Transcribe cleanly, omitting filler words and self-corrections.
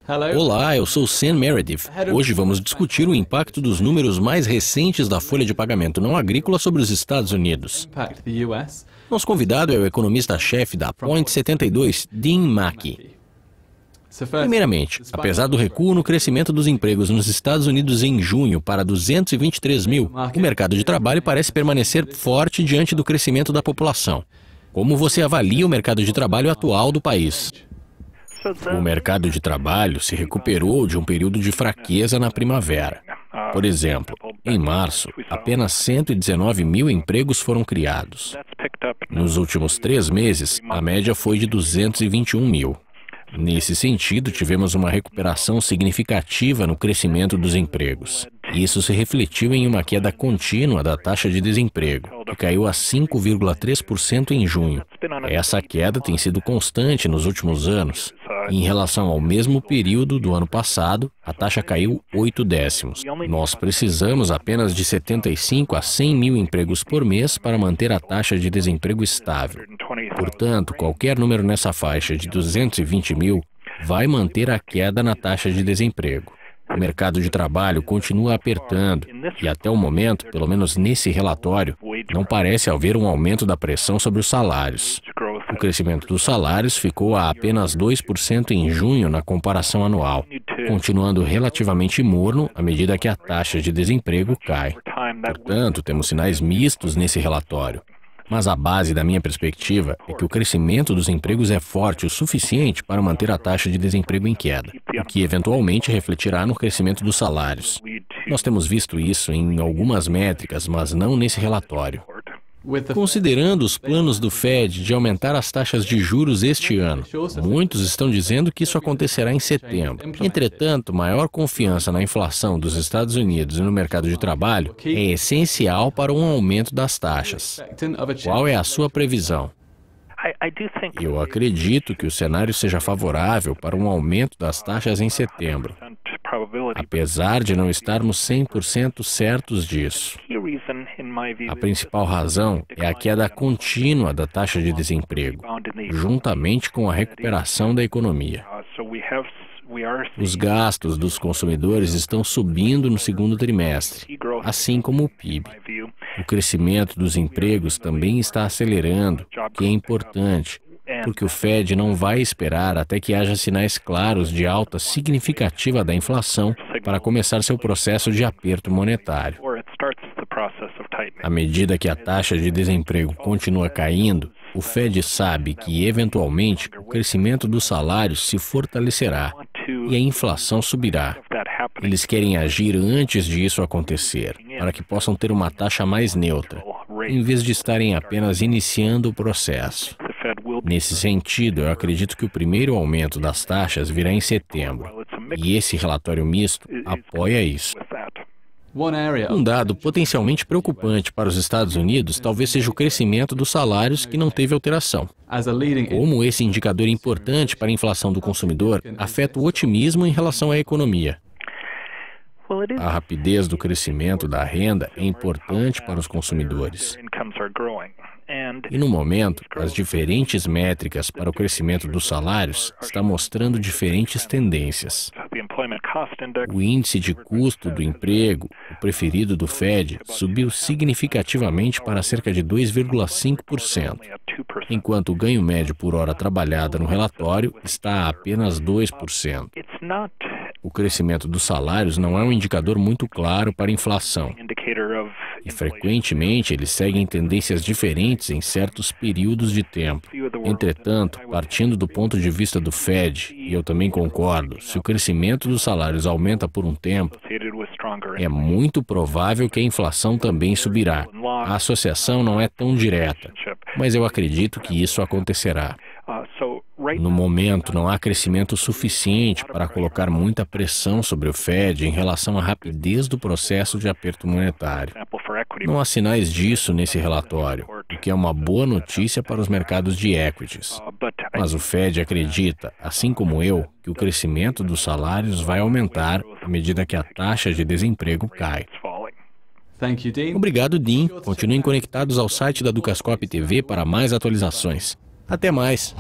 Olá, eu sou Sam Meredith. Hoje vamos discutir o impacto dos números mais recentes da folha de pagamento não agrícola sobre os Estados Unidos. Nosso convidado é o economista-chefe da Point72, Dean Mackey. Primeiramente, apesar do recuo no crescimento dos empregos nos Estados Unidos em junho para 223 mil, o mercado de trabalho parece permanecer forte diante do crescimento da população. Como você avalia o mercado de trabalho atual do país? O mercado de trabalho se recuperou de um período de fraqueza na primavera. Por exemplo, em março, apenas 119 mil empregos foram criados. Nos últimos 3 meses, a média foi de 221 mil. Nesse sentido, tivemos uma recuperação significativa no crescimento dos empregos. Isso se refletiu em uma queda contínua da taxa de desemprego, que caiu a 5,3% em junho. Essa queda tem sido constante nos últimos anos. Em relação ao mesmo período do ano passado, a taxa caiu 8 décimos. Nós precisamos apenas de 75 a 100 mil empregos por mês para manter a taxa de desemprego estável. Portanto, qualquer número nessa faixa de 220 mil vai manter a queda na taxa de desemprego. O mercado de trabalho continua apertando e até o momento, pelo menos nesse relatório, não parece haver um aumento da pressão sobre os salários. O crescimento dos salários ficou a apenas 2% em junho na comparação anual, continuando relativamente morno à medida que a taxa de desemprego cai. Portanto, temos sinais mistos nesse relatório. Mas a base da minha perspectiva é que o crescimento dos empregos é forte o suficiente para manter a taxa de desemprego em queda, o que eventualmente refletirá no crescimento dos salários. Nós temos visto isso em algumas métricas, mas não nesse relatório. Considerando os planos do Fed de aumentar as taxas de juros este ano, muitos estão dizendo que isso acontecerá em setembro. Entretanto, maior confiança na inflação dos Estados Unidos e no mercado de trabalho é essencial para um aumento das taxas. Qual é a sua previsão? Eu acredito que o cenário seja favorável para um aumento das taxas em setembro, apesar de não estarmos 100% certos disso. A principal razão é a queda contínua da taxa de desemprego, juntamente com a recuperação da economia. Os gastos dos consumidores estão subindo no segundo trimestre, assim como o PIB. O crescimento dos empregos também está acelerando, o que é importante, porque o Fed não vai esperar até que haja sinais claros de alta significativa da inflação para começar seu processo de aperto monetário. À medida que a taxa de desemprego continua caindo, o Fed sabe que, eventualmente, o crescimento dos salários se fortalecerá e a inflação subirá. Eles querem agir antes de isso acontecer, para que possam ter uma taxa mais neutra, em vez de estarem apenas iniciando o processo. Nesse sentido, eu acredito que o primeiro aumento das taxas virá em setembro, e esse relatório misto apoia isso. Um dado potencialmente preocupante para os Estados Unidos talvez seja o crescimento dos salários que não teve alteração. Como esse indicador importante para a inflação do consumidor afeta o otimismo em relação à economia. A rapidez do crescimento da renda é importante para os consumidores. E no momento, as diferentes métricas para o crescimento dos salários estão mostrando diferentes tendências. O índice de custo do emprego, o preferido do Fed, subiu significativamente para cerca de 2,5%, enquanto o ganho médio por hora trabalhada no relatório está a apenas 2%. O crescimento dos salários não é um indicador muito claro para a inflação. E frequentemente eles seguem tendências diferentes em certos períodos de tempo. Entretanto, partindo do ponto de vista do Fed, e eu também concordo, se o crescimento dos salários aumenta por um tempo, é muito provável que a inflação também subirá. A associação não é tão direta, mas eu acredito que isso acontecerá. No momento, não há crescimento suficiente para colocar muita pressão sobre o Fed em relação à rapidez do processo de aperto monetário. Não há sinais disso nesse relatório, o que é uma boa notícia para os mercados de equities. Mas o Fed acredita, assim como eu, que o crescimento dos salários vai aumentar à medida que a taxa de desemprego cai. Obrigado, Dean. Continuem conectados ao site da Dukascop TV para mais atualizações. Até mais!